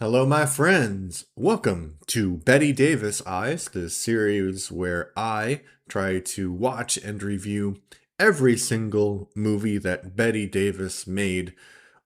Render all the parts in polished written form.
Hello, my friends. Welcome to Bette Davis Eyes, the series where I try to watch and review every single movie that Bette Davis made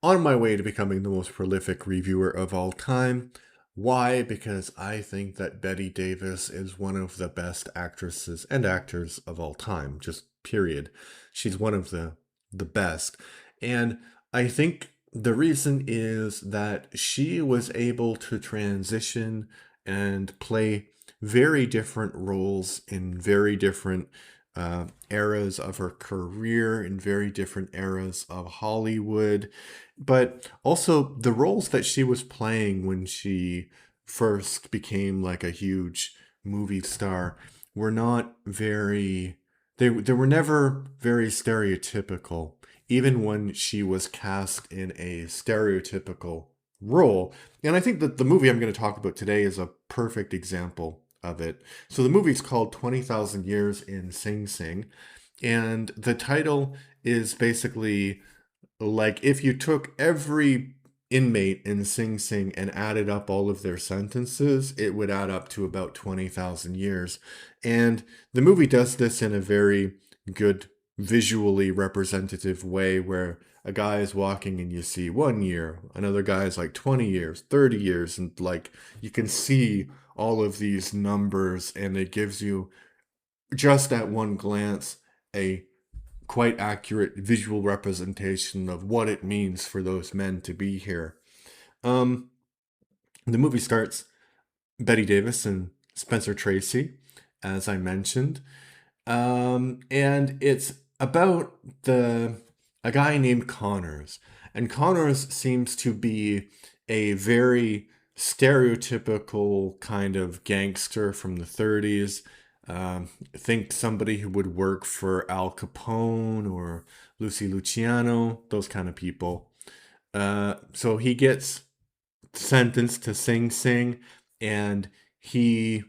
on my way to becoming the most prolific reviewer of all time. Why? Because I think that Bette Davis is one of the best actresses and actors of all time, just period. She's one of the best. And I think the reason is that she was able to transition and play very different roles in very different eras of her career, in very different eras of Hollywood, but also the roles that she was playing when she first became like a huge movie star were not very, they were never very stereotypical, even when she was cast in a stereotypical role. And I think that the movie I'm going to talk about today is a perfect example of it. So the movie's called 20,000 Years in Sing Sing, and the title is basically like if you took every inmate in Sing Sing and added up all of their sentences, it would add up to about 20,000 years. And the movie does this in a very good, visually representative way where a guy is walking and you see 1 year, another guy is like 20 years, 30 years, and like you can see all of these numbers, and it gives you just at one glance a quite accurate visual representation of what it means for those men to be here. Um, the movie starts Bette Davis and Spencer Tracy, as I mentioned, and it's about the a guy named Connors, and Connors seems to be a very stereotypical kind of gangster from the 30s. Think somebody who would work for Al Capone or Lucy Luciano, those kind of people. So he gets sentenced to Sing Sing, and he,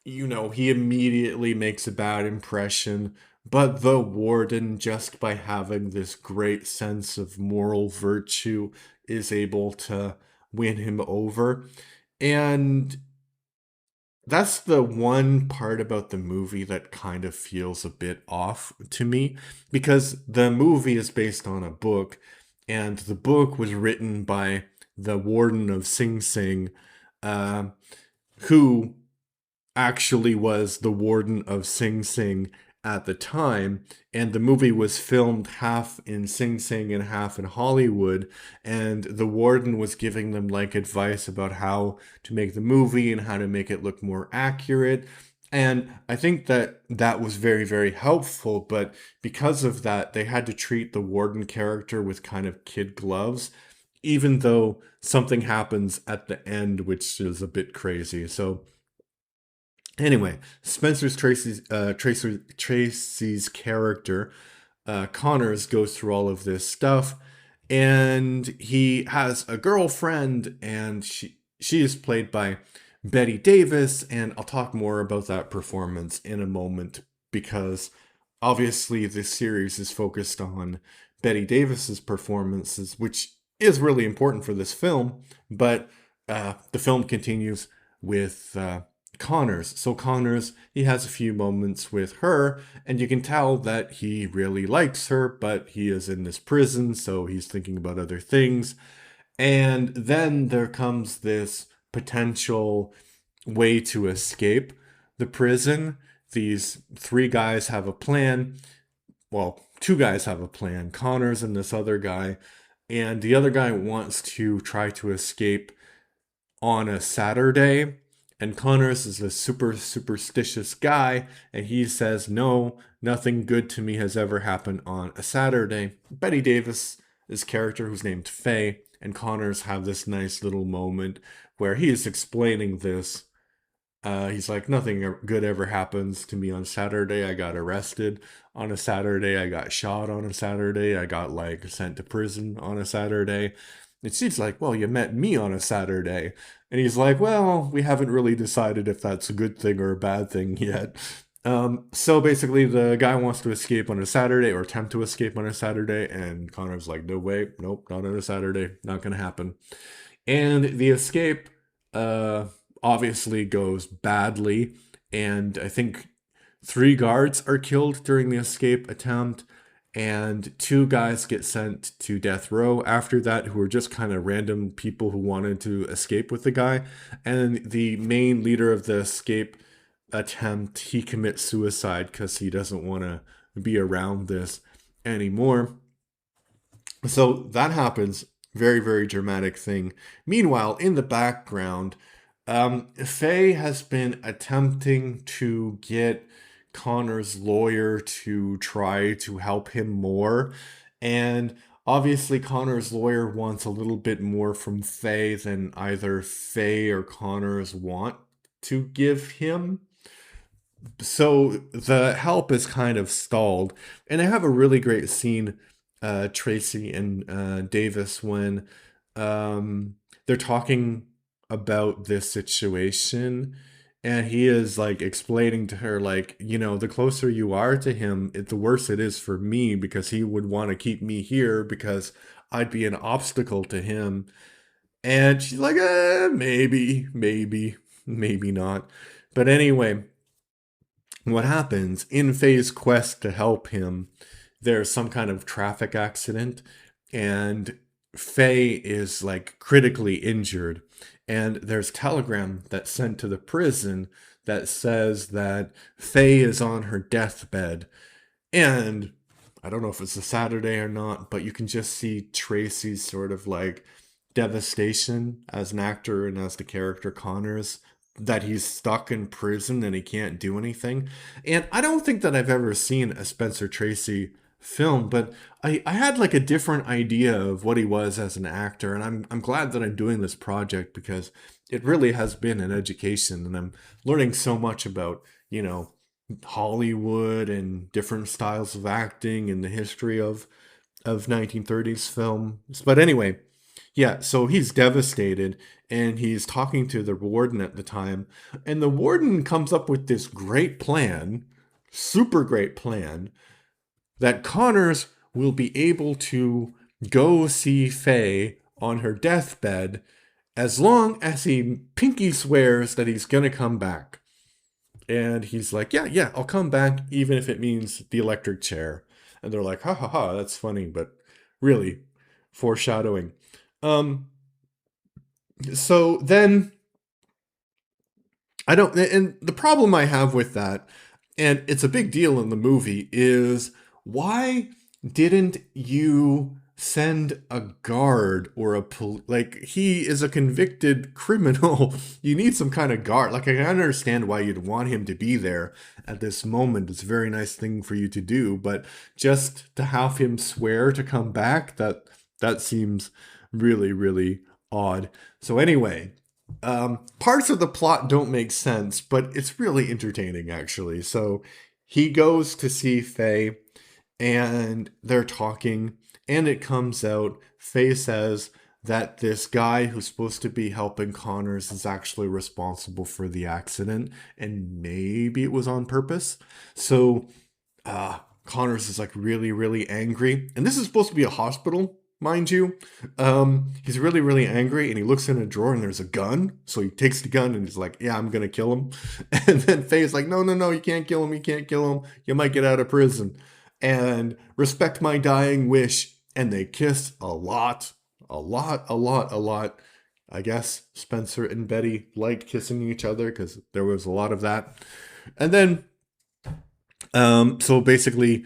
he immediately makes a bad impression. But the warden, just by having this great sense of moral virtue, is able to win him over. And that's the one part about the movie that kind of feels a bit off to me, because the movie is based on a book, and the book was written by the warden of Sing Sing, uh, who actually was the warden of Sing Sing at the time, and the movie was filmed half in Sing Sing and half in Hollywood, and the warden was giving them like advice about how to make the movie and how to make it look more accurate. And I think that that was very, very helpful, but because of that, they had to treat the warden character with kind of kid gloves, even though something happens at the end, which is a bit crazy. So anyway, Tracy's character, Connors, goes through all of this stuff, and he has a girlfriend, and she is played by Bette Davis, and I'll talk more about that performance in a moment because obviously this series is focused on Bette Davis's performances, which is really important for this film, but the film continues with Connors. So Connors, he has a few moments with her, and you can tell that he really likes her, but he is in this prison, so he's thinking about other things. And then there comes this potential way to escape the prison. These three guys have a plan. Well, two guys have a plan, Connors and this other guy. And the other guy wants to try to escape on a Saturday, and Connors is a super superstitious guy, and he says, no, nothing good to me has ever happened on a Saturday. Bette Davis' character, who's named Faye, and Connors have this nice little moment where he is explaining this. He's like, nothing good ever happens to me on Saturday. I got arrested on a Saturday. I got shot on a Saturday. I got like sent to prison on a Saturday. And she's like, well, you met me on a Saturday. And he's like, well, we haven't really decided if that's a good thing or a bad thing yet. So basically, the guy wants to escape on a Saturday or attempt to escape on a Saturday. And Connor's like, no way, nope, not on a Saturday, not going to happen. And the escape uh, obviously goes badly. And I think three guards are killed during the escape attempt. And two guys get sent to death row after that, who were just kind of random people who wanted to escape with the guy. And the main leader of the escape attempt, he commits suicide because he doesn't want to be around this anymore. So that happens. Very, very dramatic thing. Meanwhile, in the background, Faye has been attempting to get Connor's lawyer to try to help him more. And obviously, Connor's lawyer wants a little bit more from Faye than either Faye or Connor's want to give him. So the help is kind of stalled. And I have a really great scene, Tracy and Davis, when they're talking about this situation. And he is like explaining to her, like, the closer you are to him, the worse it is for me because he would want to keep me here because I'd be an obstacle to him. And she's like, maybe not. But anyway, what happens in Faye's quest to help him, there's some kind of traffic accident, and Faye is like critically injured. And there's a telegram that's sent to the prison that says that Faye is on her deathbed. And I don't know if it's a Saturday or not, but you can just see Tracy's sort of like devastation as an actor and as the character Connors, that he's stuck in prison and he can't do anything. And I don't think that I've ever seen a Spencer Tracy film, but I had like a different idea of what he was as an actor. And I'm glad that I'm doing this project because it really has been an education and I'm learning so much about, Hollywood and different styles of acting and the history of 1930s films. But anyway, yeah, so he's devastated and he's talking to the warden at the time. And the warden comes up with this great plan, super great plan, that Connors will be able to go see Faye on her deathbed as long as he pinky swears that he's going to come back. And he's like, yeah, I'll come back even if it means the electric chair. And they're like, ha ha ha, that's funny, but really foreshadowing. Um, so then I don't, and the problem I have with that, and it's a big deal in the movie, is why didn't you send a guard or like he is a convicted criminal? You need some kind of guard. Like I can understand why you'd want him to be there at this moment. It's a very nice thing for you to do, but just to have him swear to come back, that seems really, really odd. So anyway, parts of the plot don't make sense, but it's really entertaining actually. So he goes to see Faye and they're talking, and it comes out Faye says that this guy who's supposed to be helping Connors is actually responsible for the accident, and maybe it was on purpose. So Connors is like really, really angry, and this is supposed to be a hospital, mind you. He's really, really angry, and he looks in a drawer, and there's a gun. So he takes the gun, and he's like, "Yeah, I'm gonna kill him." And then Faye's like, "No, no, no, you can't kill him. You can't kill him. You might get out of prison." And respect my dying wish. And they kiss a lot, a lot, a lot, a lot. I guess Spencer and Betty liked kissing each other because there was a lot of that. And then so basically,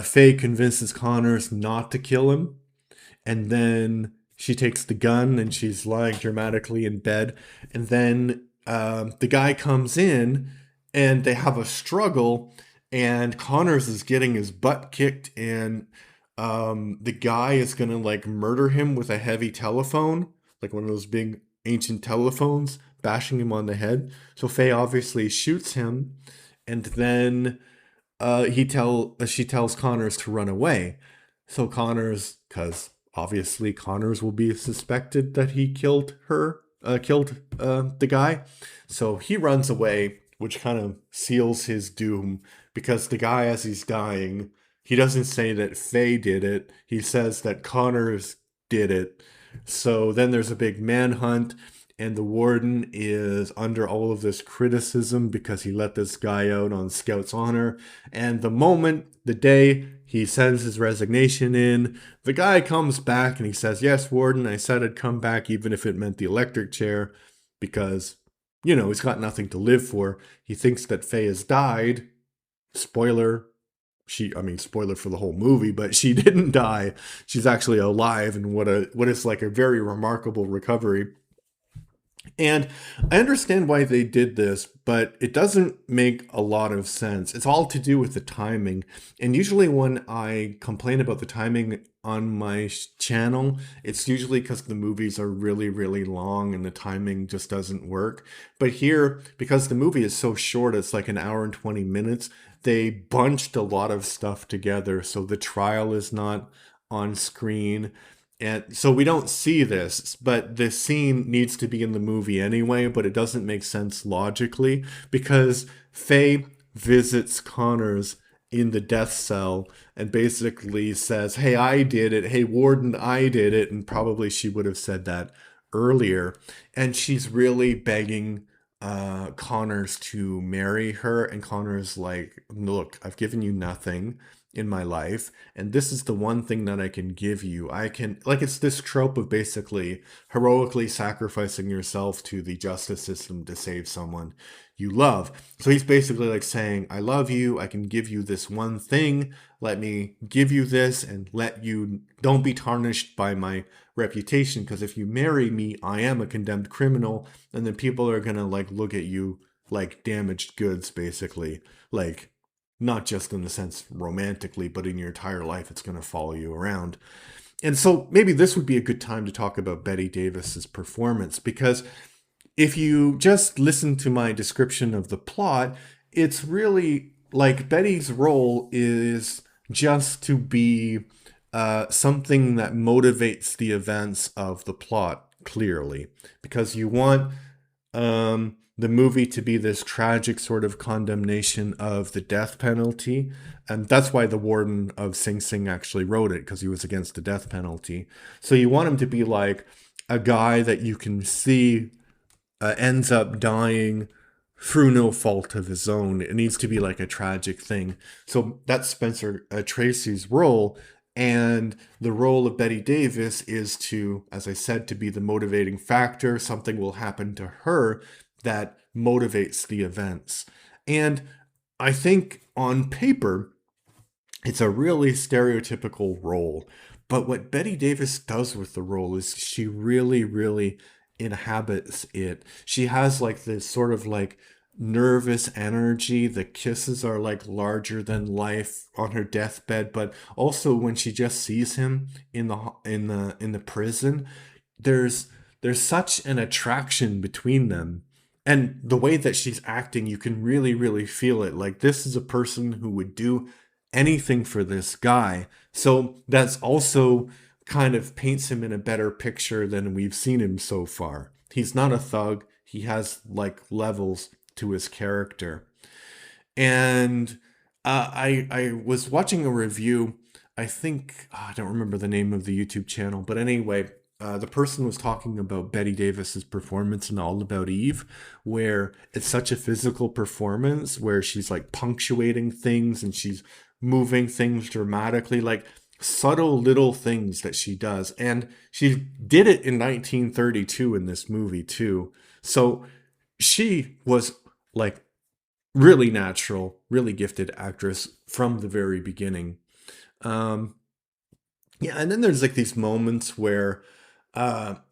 Faye convinces Connors not to kill him, and then she takes the gun and she's lying dramatically in bed, and then the guy comes in, and they have a struggle, and Connors is getting his butt kicked, and the guy is gonna like murder him with a heavy telephone, like one of those big ancient telephones, bashing him on the head. So Faye obviously shoots him, and then she tells Connors to run away. So Connors, because obviously Connors will be suspected that he killed the guy. So he runs away, which kind of seals his doom because the guy, as he's dying, he doesn't say that Faye did it. He says that Connors did it. So then there's a big manhunt, and the warden is under all of this criticism because he let this guy out on Scout's honor. And the day he sends his resignation in, the guy comes back and he says, "Yes, warden, I said I'd come back even if it meant the electric chair," because, he's got nothing to live for. He thinks that Faye has died. Spoiler, spoiler for the whole movie, but she didn't die. She's actually alive, and what is like a very remarkable recovery. And I understand why they did this, but it doesn't make a lot of sense. It's all to do with the timing. And usually when I complain about the timing on my channel, it's usually because the movies are really, really long and the timing just doesn't work. But here, because the movie is so short, it's like an hour and 20 minutes, they bunched a lot of stuff together. So the trial is not on screen. And so we don't see this, but the scene needs to be in the movie anyway, but it doesn't make sense logically because Faye visits Connors in the death cell and basically says, "Hey, I did it. Hey, Warden, I did it." And probably she would have said that earlier. And she's really begging Connors to marry her. And Connors like, "Look, I've given you nothing in my life, and this is the one thing that I can give you. I can," like, it's this trope of basically heroically sacrificing yourself to the justice system to save someone you love. So he's basically like saying, "I love you, I can give you this one thing, let me give you this and let you, don't be tarnished by my reputation, because if you marry me, I am a condemned criminal, and then people are gonna like look at you like damaged goods, basically, like not just in the sense romantically, but in your entire life, it's going to follow you around." And so maybe this would be a good time to talk about Bette Davis's performance, because if you just listen to my description of the plot, it's really like Betty's role is just to be something that motivates the events of the plot clearly, because you want the movie to be this tragic sort of condemnation of the death penalty. And that's why the warden of Sing Sing actually wrote it, because he was against the death penalty. So you want him to be like a guy that you can see ends up dying through no fault of his own. It needs to be like a tragic thing. So that's Spencer Tracy's role. And the role of Bette Davis is to, as I said, to be the motivating factor. Something will happen to her that motivates the events. And I think on paper, it's a really stereotypical role. But what Bette Davis does with the role is she really, really inhabits it. She has like this sort of like nervous energy. The kisses are like larger than life on her deathbed, but also when she just sees him in the prison, there's there's such an attraction between them. And the way that she's acting, you can really, really feel it. Like, this is a person who would do anything for this guy. So that's also kind of paints him in a better picture than we've seen him so far. He's not a thug. He has like levels to his character. And I was watching a review. I think I don't remember the name of the YouTube channel, but anyway, the person was talking about Bette Davis's performance in All About Eve, where it's such a physical performance, where she's like punctuating things and she's moving things dramatically, like subtle little things that she does. And she did it in 1932 in this movie too. So she was like really natural, really gifted actress from the very beginning. Um, yeah, and then there's like these moments where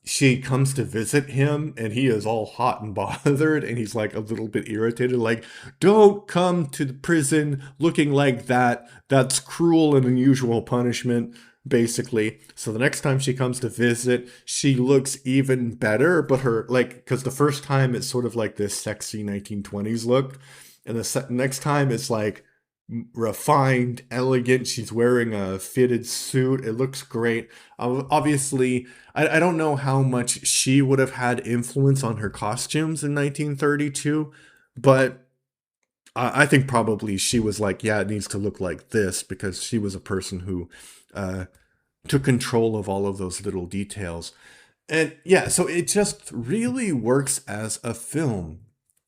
she comes to visit him and he is all hot and bothered and he's like a little bit irritated, like, "Don't come to the prison looking like that. That's cruel and unusual punishment." Basically. So the next time she comes to visit, she looks even better, but her, like, because the first time it's sort of like this sexy 1920s look, and the next time it's like refined, elegant. She's wearing a fitted suit. It looks great. Obviously, I don't know how much she would have had influence on her costumes in 1932, but I think probably she was like, "Yeah, it needs to look like this," because she was a person who uh, took control of all of those little details. And yeah, so it just really works as a film.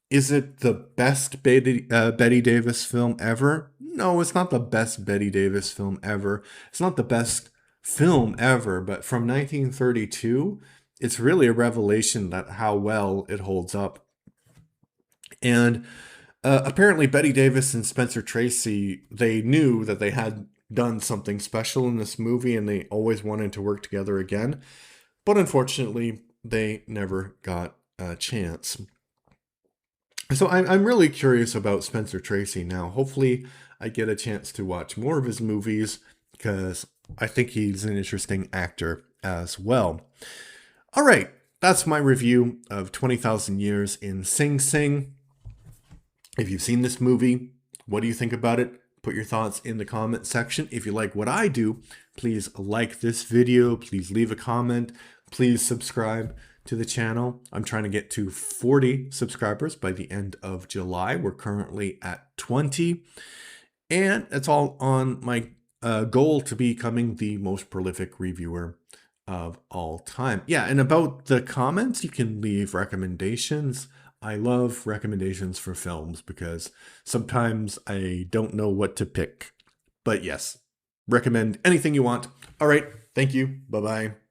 Is it the best Betty Davis film ever? No, it's not the best Betty Davis film ever. It's not the best film ever, but from 1932, it's really a revelation that how well it holds up. And apparently, Betty Davis and Spencer Tracy, they knew that they had done something special in this movie and they always wanted to work together again. But unfortunately, they never got a chance. So I'm really curious about Spencer Tracy now. Hopefully, I get a chance to watch more of his movies because I think he's an interesting actor as well. All right, that's my review of 20,000 Years in Sing Sing. If you've seen this movie, what do you think about it? Put your thoughts in the comment section. If you like what I do, please like this video. Please leave a comment. Please subscribe to the channel. I'm trying to get to 40 subscribers by the end of July. We're currently at 20. And it's all on my goal to becoming the most prolific reviewer of all time. Yeah, and about the comments, you can leave recommendations. I love recommendations for films because sometimes I don't know what to pick. But yes, recommend anything you want. All right, thank you. Bye-bye.